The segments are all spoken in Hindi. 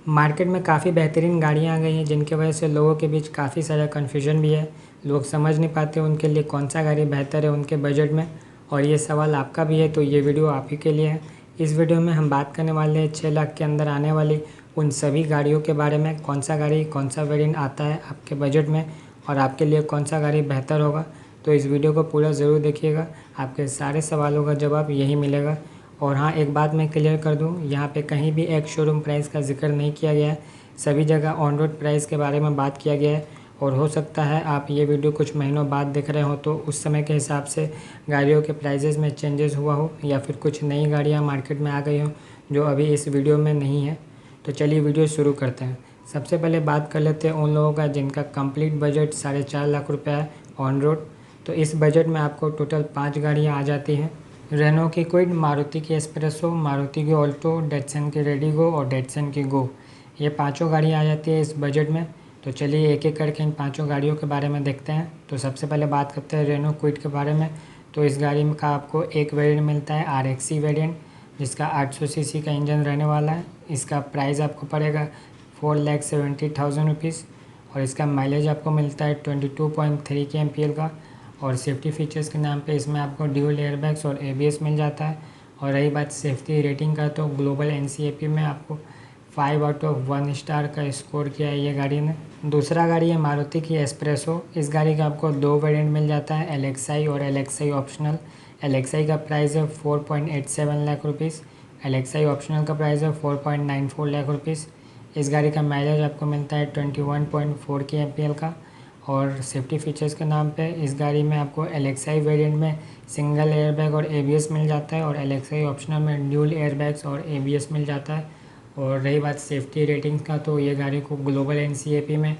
मार्केट में काफ़ी बेहतरीन गाड़ियाँ आ गई हैं जिनकी वजह से लोगों के बीच काफ़ी सारा कन्फ्यूजन भी है। लोग समझ नहीं पाते उनके लिए कौन सा गाड़ी बेहतर है उनके बजट में। और ये सवाल आपका भी है तो ये वीडियो आप ही के लिए है। इस वीडियो में हम बात करने वाले हैं 6 लाख के अंदर आने वाली उन सभी गाड़ियों के बारे में, कौन सा गाड़ी कौन सा वेरिएंट आता है आपके बजट में और आपके लिए कौन सा गाड़ी बेहतर होगा। तो इस वीडियो को पूरा ज़रूर देखिएगा, आपके सारे सवालों का जवाब यही मिलेगा। और हाँ, एक बात मैं क्लियर कर दूँ, यहाँ पे कहीं भी एक शोरूम प्राइस का जिक्र नहीं किया गया है। सभी जगह ऑन रोड प्राइस के बारे में बात किया गया है। और हो सकता है आप ये वीडियो कुछ महीनों बाद देख रहे हो तो उस समय के हिसाब से गाड़ियों के प्राइजेज़ में चेंजेस हुआ हो या फिर कुछ नई गाड़ियाँ मार्केट में आ गई हो जो अभी इस वीडियो में नहीं है। तो चलिए वीडियो शुरू करते हैं। सबसे पहले बात कर लेते हैं उन लोगों का जिनका कंप्लीट बजट 4.5 लाख रुपये है ऑन रोड। तो इस बजट में आपको टोटल 5 गाड़ियाँ आ जाती हैं। रेनो की क्विड, मारुति की एस्प्रेसो, मारुति की ऑल्टो, डेटसन की रेडिगो और डेटसन की गो, ये पांचों गाड़ियाँ आ जाती है इस बजट में। तो चलिए एक एक करके इन पांचों गाड़ियों के बारे में देखते हैं। तो सबसे पहले बात करते हैं रेनो क्विड के बारे में। तो इस गाड़ी में का आपको एक वेरिएंट मिलता है RXE वेरिएंट, जिसका 800 सीसी का इंजन रहने वाला है। इसका प्राइस आपको पड़ेगा 4,70,000 रुपीज़ और इसका माइलेज आपको मिलता है 22.3 kmpl का। और सेफ्टी फीचर्स के नाम पे इसमें आपको ड्यूल एयरबैग्स और ABS मिल जाता है। और रही बात सेफ्टी रेटिंग का, तो ग्लोबल NCAP में आपको 5/1 स्टार का स्कोर किया है ये गाड़ी ने। दूसरा गाड़ी है मारुति की एस्प्रेसो। इस गाड़ी का आपको 2 वेरिएंट मिल जाता है, LXI और LXI ऑप्शनल। LXI का प्राइस है 4.87 लाख रुपीज़, LXI ऑप्शनल का प्राइस है 4.94 लाख रुपीज़। इस गाड़ी का माइलेज आपको मिलता है 21.4 kmpl का। और सेफ्टी फीचर्स के नाम पे इस गाड़ी में आपको LXI वेरिएंट में सिंगल एयरबैग और ABS मिल जाता है और LXI ऑप्शनल में ड्यूल एयरबैग्स और ABS मिल जाता है। और रही बात सेफ्टी रेटिंग्स का, तो ये गाड़ी को ग्लोबल NCAP में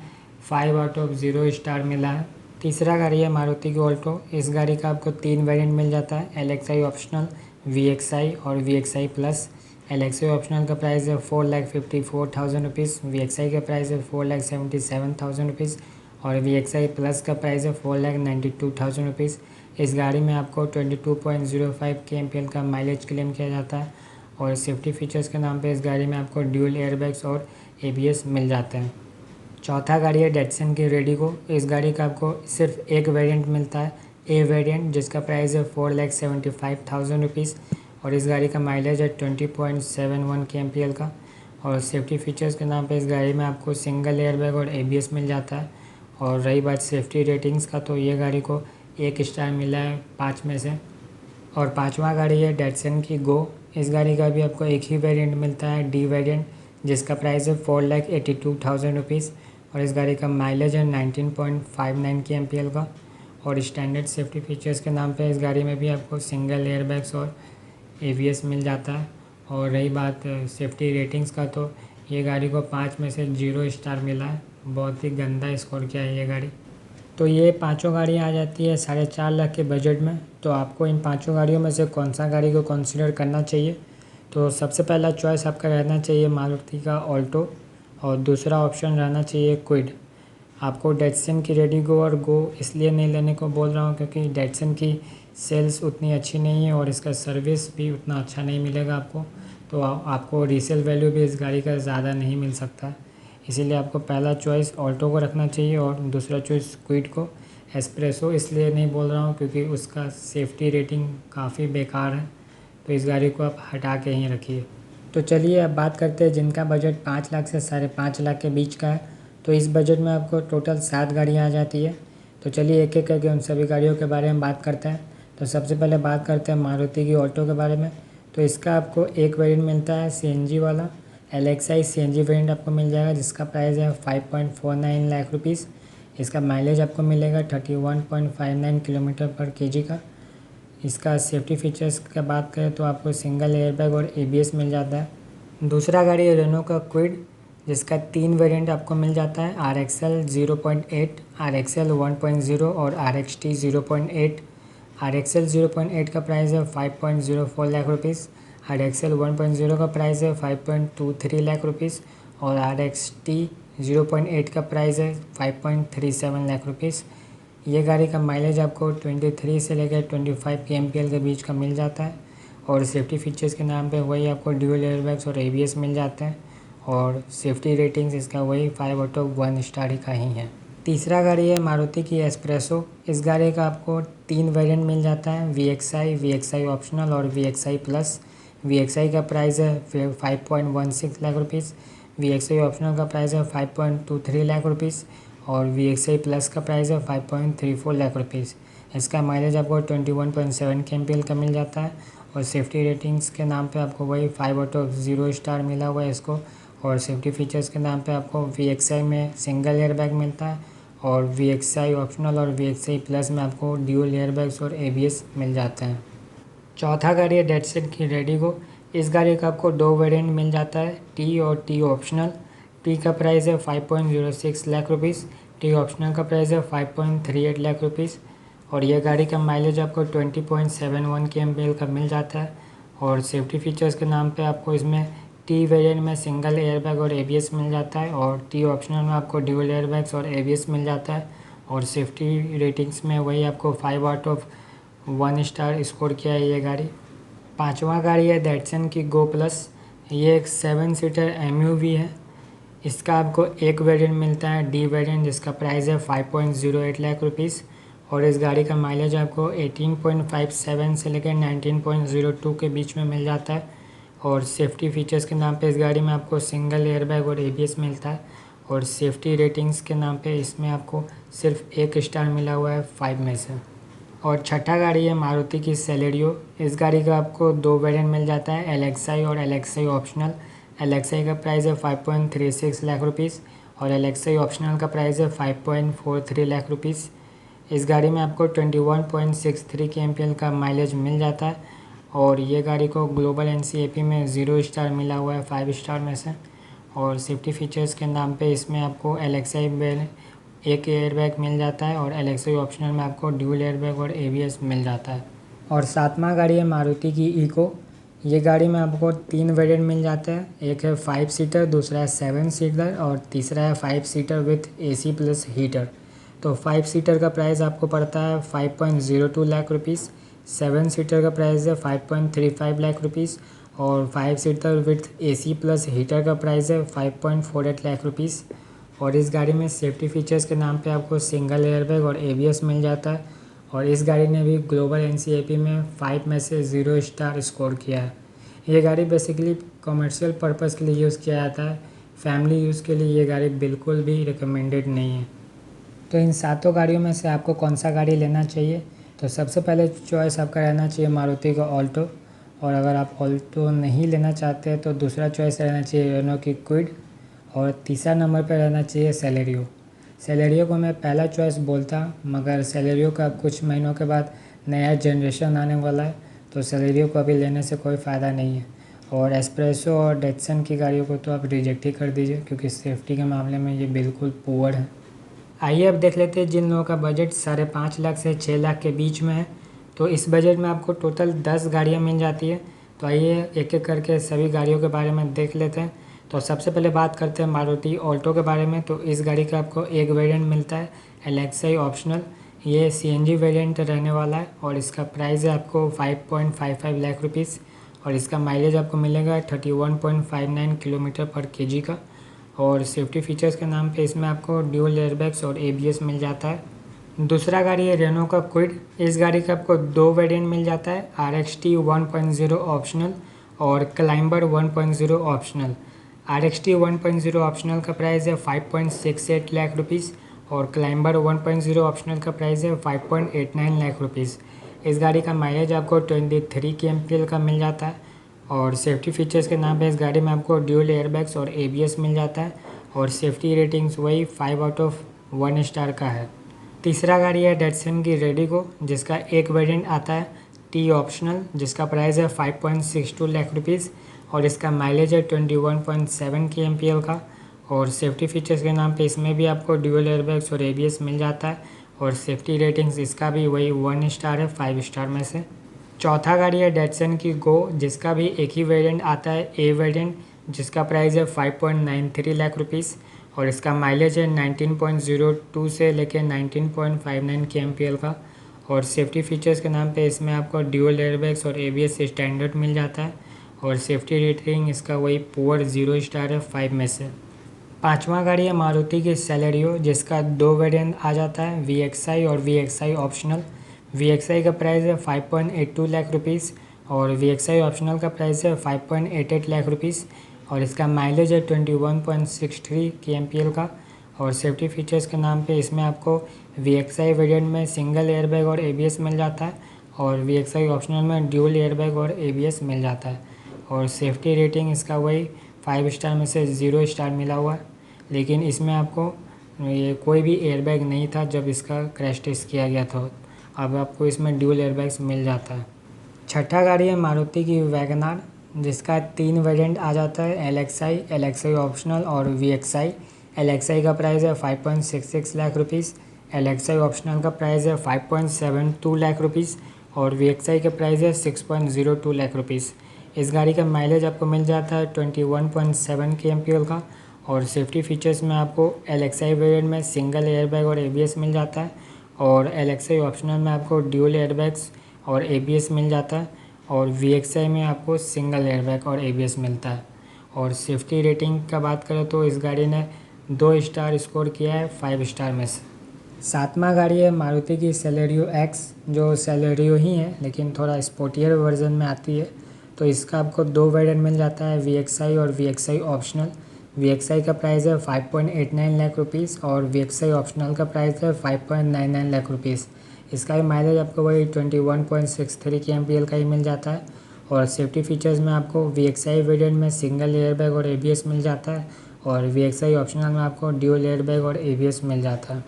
5/0 स्टार मिला है। तीसरा गाड़ी है मारुति की ऑल्टो। इस गाड़ी का आपको 3 वेरिएंट मिल जाता है, LXI ऑप्शनल, VXI और VXI प्लस। LXI ऑप्शनल का प्राइस है 4,54,000 रुपीज़, VXI का प्राइस है 4,77,000 रुपीज़ और VXI प्लस का प्राइस है 4,92,000 रुपीज़। इस गाड़ी में आपको 22.05 kmpl का माइलेज क्लेम किया जाता है। और सेफ्टी फीचर्स के नाम पे इस गाड़ी में आपको ड्यूल एयरबैग्स और ABS मिल जाते हैं। चौथा गाड़ी है डेटसन की रेडिगो। इस गाड़ी का आपको सिर्फ एक वेरिएंट मिलता है, A वेरिएंट, जिसका प्राइस है 4,75,000 रुपीज़ और इस गाड़ी का माइलेज है 20.71 kmpl का। और सेफ्टी फीचर्स के नाम पे इस गाड़ी में आपको सिंगल एयरबैग और ABS मिल जाता है। और रही बात सेफ्टी रेटिंग्स का, तो ये गाड़ी को 1 स्टार मिला है 5 में से। और पांचवा गाड़ी है डेटसन की गो। इस गाड़ी का भी आपको एक ही वेरिएंट मिलता है, D वेरिएंट, जिसका प्राइस है 4,82,000 रुपीज़ और इस गाड़ी का माइलेज है 19.59 kmpl का। और स्टैंडर्ड सेफ्टी फीचर्स के नाम पे इस गाड़ी में भी आपको सिंगल एयरबैग्स और ABS मिल जाता है। और रही बात सेफ्टी रेटिंग्स का, तो ये गाड़ी को 5 में से 0 स्टार मिला है, बहुत ही गंदा स्कोर किया है ये गाड़ी। तो ये पांचों गाड़ियाँ आ जाती है 4.5 लाख के बजट में। तो आपको इन पांचों गाड़ियों में से कौन सा गाड़ी को कंसीडर करना चाहिए। तो सबसे पहला चॉइस आपका रहना चाहिए मारुति का ऑल्टो और दूसरा ऑप्शन रहना चाहिए क्विड। आपको डेटसन की रेडिगो और गो इसलिए नहीं लेने को बोल रहा हूँ क्योंकि डेटसन की सेल्स उतनी अच्छी नहीं है और इसका सर्विस भी उतना अच्छा नहीं मिलेगा आपको। तो आपको रीसेल वैल्यू भी इस गाड़ी का ज़्यादा नहीं मिल सकता, इसीलिए आपको पहला चॉइस ऑल्टो को रखना चाहिए और दूसरा चॉइस क्विड को। एस्प्रेसो इसलिए नहीं बोल रहा हूँ क्योंकि उसका सेफ्टी रेटिंग काफ़ी बेकार है, तो इस गाड़ी को आप हटा के ही रखिए। तो चलिए अब बात करते हैं जिनका बजट 5 लाख से 5.5 लाख के बीच का है। तो इस बजट में आपको टोटल 7 गाड़ियाँ आ जाती है। तो चलिए एक एक करके उन सभी गाड़ियों के बारे में बात करते हैं। तो सबसे पहले बात करते हैं मारुति की ऑल्टो के बारे में। तो इसका आपको एक वेरिएंट मिलता है CNG वाला, LXI CNG वेरिएंट आपको मिल जाएगा, जिसका प्राइस है 5.49 लाख रुपीज़। इसका माइलेज आपको मिलेगा 31.59 km/kg का। इसका सेफ्टी फीचर्स का बात करें तो आपको सिंगल एयरबैग और ABS मिल जाता है। दूसरा गाड़ी है रेनो का क्विड, जिसका 3 वेरिएंट आपको मिल जाता है, RXL 0.8, RXL 1.0 और RXT 0.8। RXL 0.8 का प्राइस है 5.04 लाख रुपीज़, RXL 1.0 का प्राइस है 5.23 लाख रुपीज़ और RXT 0.8 का प्राइस है 5.37 लाख रुपीज़। ये गाड़ी का माइलेज आपको 23 से लेकर 25 kmpl के बीच का मिल जाता है। और सेफ्टी फीचर्स के नाम पे वही आपको ड्यूल एयरबैग्स और ABS मिल जाते हैं। और सेफ्टी रेटिंग्स इसका वही 5/1 स्टार का ही है। तीसरा गाड़ी है मारुति की एस्प्रेसो। इस गाड़ी का आपको 3 वेरिएंट मिल जाता है, VXI ऑप्शनल और VXI प्लस। VXI का प्राइस है 5.16 लाख रुपीज़, VXI ऑप्शनल का प्राइस है 5.23 लाख रुपीज़ और VXI प्लस का प्राइस है 5.34 लाख रुपीज़। इसका माइलेज आपको 21.7 kmpl का मिल जाता है और सेफ्टी रेटिंग्स के नाम पे आपको वही 5/0 स्टार मिला हुआ है इसको। और सेफ्टी फीचर्स के नाम पे आपको VXI में सिंगल एयरबैग मिलता है और VXI ऑप्शनल और VXI प्लस में आपको ड्यूल एयरबैग्स और ABS मिल जाते हैं। चौथा गाड़ी है डेटसन की रेडिगो। इस गाड़ी का आपको 2 वेरिएंट मिल जाता है, T और T ऑप्शनल। T का प्राइस है 5.06 लाख रुपीज़, T ऑप्शनल का प्राइस है 5.38 लाख रुपीज़ और यह गाड़ी का माइलेज आपको 20.71 kmpl का मिल जाता है। और सेफ्टी फीचर्स के नाम पे आपको इसमें T वेरिएंट में सिंगल एयरबैग और ABS मिल जाता है और T ऑप्शनल में आपको ड्यूल एयरबैग्स और ABS मिल जाता है और सेफ्टी रेटिंग्स में वही आपको 5/1 स्टार स्कोर किया है ये गाड़ी। पांचवा गाड़ी है डेटसन की गो प्लस। ये एक 7 सीटर MUV है। इसका आपको एक वेरिएंट मिलता है, D वेरिएंट, जिसका प्राइस है 5.08 लाख रुपीज़ और इस गाड़ी का माइलेज आपको 18.57 से लेकर 19.02 के बीच में मिल जाता है। और सेफ्टी फीचर्स के नाम पे इस गाड़ी में आपको सिंगल एयरबैग और ABS मिलता है और सेफ्टी रेटिंग्स के नाम पे इसमें आपको सिर्फ 1 स्टार मिला हुआ है 5 में से। और छठा गाड़ी है मारुति की सेलेरियो। इस गाड़ी का आपको 2 वेरिएंट मिल जाता है, LXI और LXI ऑप्शनल। LXI का प्राइस है 5.36 लाख रुपीज़ और LXI ऑप्शनल का प्राइस है 5.43 लाख रुपीज़। इस गाड़ी में आपको 21.63 kmpl का माइलेज मिल जाता है और ये गाड़ी को ग्लोबल NCAP में 0 स्टार मिला हुआ है 5 स्टार में से। और सेफ्टी फीचर्स के नाम पे इसमें आपको LXI में एक एयरबैग मिल जाता है और LXI ऑप्शनल में आपको ड्यूल एयरबैग और ABS मिल जाता है। और सातवां गाड़ी है मारुति की इको। ये गाड़ी में आपको 3 वेरिएंट मिल जाते हैं, एक है 5 सीटर, दूसरा है 7 सीटर और तीसरा है 5 seater with AC plus heater. तो 5 सीटर का प्राइस आपको पड़ता है 5.02 लाख रुपीज़, 7 सीटर का प्राइस है 5.35 लाख रुपीज़ और 5 seater with AC plus heater का प्राइस है 5.48 लाख रुपीज़। और इस गाड़ी में सेफ्टी फीचर्स के नाम पे आपको सिंगल एयरबैग और ABS मिल जाता है और इस गाड़ी ने भी ग्लोबल NCAP में 5 में से 0 स्टार स्कोर किया है। ये गाड़ी बेसिकली कमर्शियल पर्पज़ के लिए यूज़ किया जाता है, फैमिली यूज़ के लिए ये गाड़ी बिल्कुल भी रिकमेंडेड नहीं है। तो इन सातों गाड़ियों में से आपको कौन सा गाड़ी लेना चाहिए? तो सबसे पहले चॉइस आपका रहना चाहिए मारुति का ऑल्टो, और अगर आप ऑल्टो नहीं लेना चाहते तो दूसरा चॉइस रहना चाहिए रेनो की क्विड और तीसरा नंबर पर रहना चाहिए सेलेरियो। सेलेरियो को मैं पहला चॉइस बोलता, मगर सेलेरियो का कुछ महीनों के बाद नया जनरेशन आने वाला है तो सेलेरियो को अभी लेने से कोई फ़ायदा नहीं है। और एस्प्रेसो और डेटसन की गाड़ियों को तो आप रिजेक्ट ही कर दीजिए क्योंकि सेफ्टी के मामले में ये बिल्कुल पुअर है। आइए अब देख लेते हैं जिन लोगों का बजट 5.5 लाख से 6 लाख के बीच में है, तो इस बजट में आपको टोटल 10 गाड़ियाँ मिल जाती है। तो आइए एक एक करके सभी गाड़ियों के बारे में देख लेते हैं। तो सबसे पहले बात करते हैं मारुति ऑल्टो के बारे में। तो इस गाड़ी का आपको एक वेरिएंट मिलता है, LXI ऑप्शनल। ये CNG वेरिएंट रहने वाला है और इसका प्राइस है आपको 5.55 लाख रुपीज़ और इसका माइलेज आपको मिलेगा 31.59 किलोमीटर पर kg का। और सेफ्टी फीचर्स के नाम पे इसमें आपको ड्यूल एयरबैग्स और ABS मिल जाता है। दूसरा गाड़ी है रेनो का क्विड। इस गाड़ी का आपको 2 वेरिएंट मिल जाता है, RXT 1.0 ऑप्शनल और क्लाइंबर 1.0 ऑप्शनल। RXT 1.0 ऑप्शनल का प्राइस है 5.68 लाख रुपीज़ और क्लाइंबर 1.0 ऑप्शनल का प्राइस है 5.89 लाख रुपीज़। इस गाड़ी का माइलेज आपको 23 kmpl का मिल जाता है और सेफ्टी फीचर्स के नाम पे इस गाड़ी में आपको ड्यूल एयरबैग्स और ABS मिल जाता है और सेफ्टी रेटिंग्स वही 5/1 स्टार का है। तीसरा गाड़ी है डेटसन की रेडिगो, जिसका एक वेरिएंट आता है T ऑप्शनल, जिसका प्राइस है 5.62 लाख रुपीज़ और इसका माइलेज है 21.7 kmpl का। और सेफ्टी फीचर्स के नाम पे इसमें भी आपको ड्यूल एयरबैग्स और ABS मिल जाता है और सेफ्टी रेटिंग्स इसका भी वही 1 स्टार है 5 स्टार में से। चौथा गाड़ी है डेटसन की गो, जिसका भी एक ही वेरिएंट आता है, A वेरिएंट, जिसका प्राइस है 5.93 लाख रुपीज़ और इसका माइलेज है 19.02 से लेकर 19.59 kmpl का। और सेफ्टी फीचर्स के नाम पे इसमें आपको ड्यूल एयरबैग्स और ABS स्टैंडर्ड मिल जाता है और सेफ्टी रेटिंग इसका वही पुअर 0 स्टार है 5 में से। पांचवा गाड़ी है मारुति की सेलेरियो, जिसका 2 वेरिएंट आ जाता है, VXI और VXI ऑप्शनल। VXI का प्राइस है 5.82 लाख रुपीज़ और VXI ऑप्शनल का प्राइस है 5.88 लाख रुपीज़ और इसका माइलेज है 21.63 kmpl का। और सेफ्टी फीचर्स के नाम पे इसमें आपको VXI वेरिएंट में सिंगल एयरबैग और ABS मिल जाता है और VXI ऑप्शनल में ड्यूल एयरबैग और ABS मिल जाता है। और सेफ्टी रेटिंग इसका वही 5 स्टार में से 0 स्टार मिला हुआ है, लेकिन इसमें आपको ये कोई भी एयरबैग नहीं था जब इसका क्रैश टेस्ट किया गया था। अब आपको इसमें ड्यूल एयरबैग्स मिल जाता है। छठा गाड़ी है मारुति की वैगनार, जिसका 3 वेरिएंट आ जाता है, LXI ऑप्शनल और VXI। LXI का प्राइस है 5.66 लाख रुपीज़, LXI ऑप्शनल का प्राइस है 5.72 लाख रुपीज़ और VXI का प्राइस है 6.02 लाख रुपीज़। इस गाड़ी का माइलेज आपको मिल जाता है 21.7 kmpl का। और सेफ्टी फीचर्स में आपको LXI वेरिएंट में सिंगल एयरबैग और ABS मिल जाता है और LXI ऑप्शनल में आपको ड्यूल एयरबैग्स और ABS मिल जाता है और VXI में आपको सिंगल एयरबैग और ABS मिलता है। और सेफ्टी रेटिंग का बात करें तो इस गाड़ी ने 2 स्टार स्कोर किया है 5 स्टार में से। सातवां गाड़ी है मारुति की सेलेरियो X, जो सेलेरियो ही है लेकिन थोड़ा स्पोर्टियर वर्जन में आती है। तो इसका आपको 2 वेरिएंट मिल जाता है, VXI और VXI ऑप्शनल। VXI का प्राइस है 5.89 लाख रुपीज़ और VXI ऑप्शनल का प्राइस है 5.99 लाख रुपीज़। इसका भी माइलेज आपको वही 21.63 kmpl का ही मिल जाता है। और सेफ्टी फीचर्स में आपको VXI वेरिएंट में सिंगल एयरबैग और ABS मिल जाता है और VXI ऑप्शनल में आपको ड्यूल एयरबैग और ABS मिल जाता है।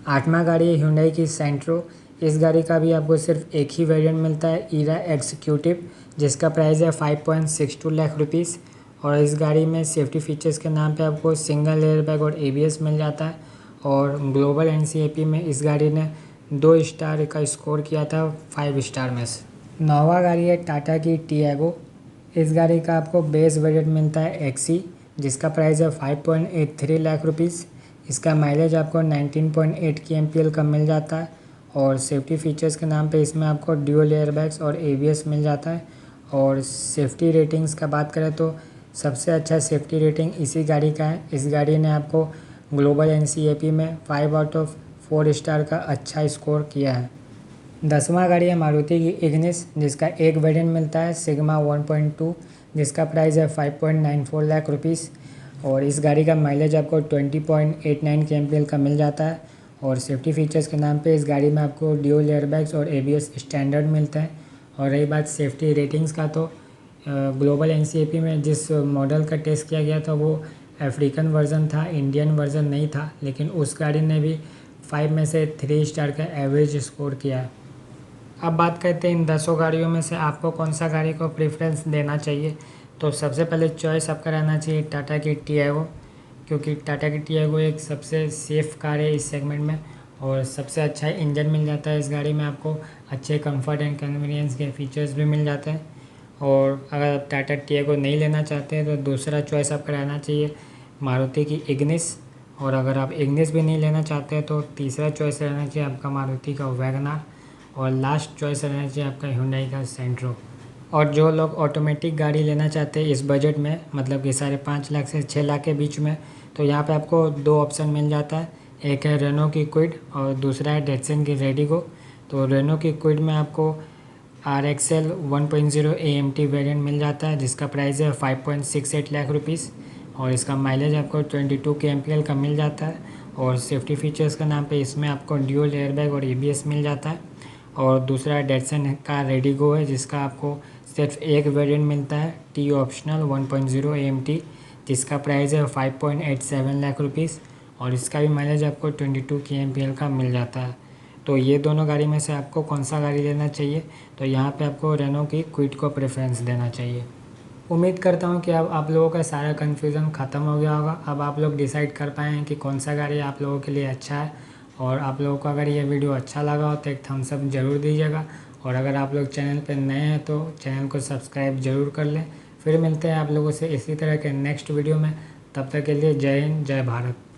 आठवां गाड़ी है Hyundai की सेंट्रो। इस गाड़ी का भी आपको सिर्फ एक ही वेरिएंट मिलता है, ईरा एग्जीक्यूटिव, जिसका प्राइस है 5.62 लाख रुपीज़। और इस गाड़ी में सेफ्टी फीचर्स के नाम पे आपको सिंगल एयरबैग और ABS मिल जाता है और ग्लोबल NCAP में इस गाड़ी ने 2 स्टार का स्कोर किया था 5 स्टार में से। नौवा गाड़ी है टाटा की टियागो। इस गाड़ी का आपको बेस वेरिएंट मिलता है XE, जिसका प्राइस है 5.83 लाख रुपीज़। इसका माइलेज आपको 19.8 kmpl का मिल जाता है और सेफ्टी फीचर्स के नाम पे इसमें आपको ड्यूल एयरबैग्स और ABS मिल जाता है। और सेफ्टी रेटिंग्स का बात करें तो सबसे अच्छा सेफ्टी रेटिंग इसी गाड़ी का है। इस गाड़ी ने आपको ग्लोबल NCAP में 5 आउट ऑफ 4 स्टार का अच्छा स्कोर किया है। 10वां गाड़ी है मारुति की इग्निस, जिसका एक वेरिएंट मिलता है सिग्मा 1.2, जिसका प्राइस है 5.94 लाख रुपीज़। और इस गाड़ी का माइलेज आपको 20.89 kmpl का मिल जाता है। और सेफ्टी फीचर्स के नाम पे इस गाड़ी में आपको ड्यूल एयरबैग्स और ABS स्टैंडर्ड मिलता है। और रही बात सेफ्टी रेटिंग्स का, तो ग्लोबल NCAP में जिस मॉडल का टेस्ट किया गया था वो अफ्रीकन वर्जन था, इंडियन वर्जन नहीं था, लेकिन उस गाड़ी ने भी 5 में से 3 स्टार का एवरेज स्कोर किया है। अब बात करते हैं इन 10 गाड़ियों में से आपको कौन सा गाड़ी को प्रेफरेंस देना चाहिए। तो सबसे पहले चॉइस आपका रहना चाहिए टाटा की टियागो, क्योंकि टाटा की टियागो एक सबसे सेफ़ कार है इस सेगमेंट में और सबसे अच्छा इंजन मिल जाता है इस गाड़ी में, आपको अच्छे कंफर्ट एंड कन्वीनियंस के फीचर्स भी मिल जाते हैं। और अगर आप टाटा टियागो नहीं लेना चाहते हैं तो दूसरा चॉइस आपका रहना चाहिए मारुति की इग्निस। और अगर आप इग्निस भी नहीं लेना चाहते हैं तो तीसरा चॉइस रहना चाहिए आपका मारुति का वैगनार और लास्ट चॉइस रहना चाहिए आपका Hyundai का सेंट्रो। और जो लोग ऑटोमेटिक गाड़ी लेना चाहते हैं इस बजट में, मतलब कि 5.5 लाख से 6 लाख के बीच में, तो यहाँ पे आपको 2 ऑप्शन मिल जाता है। एक है रेनो की क्विड और दूसरा है डेटसन की रेडिगो। तो रेनो की क्विड में आपको RXL 1.0 AMT वेरिएंट मिल जाता है, जिसका प्राइस है 5.68 लाख रुपीज़ और इसका माइलेज आपको 22 kmpl का मिल जाता है। और सेफ्टी फीचर्स का नाम पे इसमें आपको ड्यूल एयरबैग और ABS मिल जाता है। और दूसरा डेटसन का रेडिगो है, जिसका आपको सिर्फ एक वेरिएंट मिलता है, T ऑप्शनल 1.0 AMT, जिसका प्राइस है 5.87 लाख रुपीज़ और इसका भी माइलेज आपको 22 kmpl का मिल जाता है। तो ये दोनों गाड़ी में से आपको कौन सा गाड़ी लेना चाहिए, तो यहाँ पे आपको रेनो की क्विड को प्रेफरेंस देना चाहिए। उम्मीद करता हूँ कि अब आप लोगों का सारा कन्फ्यूज़न ख़त्म हो गया होगा। अब आप लोग डिसाइड कर पाए हैं कि कौन सा गाड़ी आप लोगों के लिए अच्छा है। और आप लोगों को अगर ये वीडियो अच्छा लगा हो तो एक थम्स अप ज़रूर दीजिएगा। और अगर आप लोग चैनल पर नए हैं तो चैनल को सब्सक्राइब ज़रूर कर लें। फिर मिलते हैं आप लोगों से इसी तरह के नेक्स्ट वीडियो में। तब तक के लिए जय हिंद, जय भारत।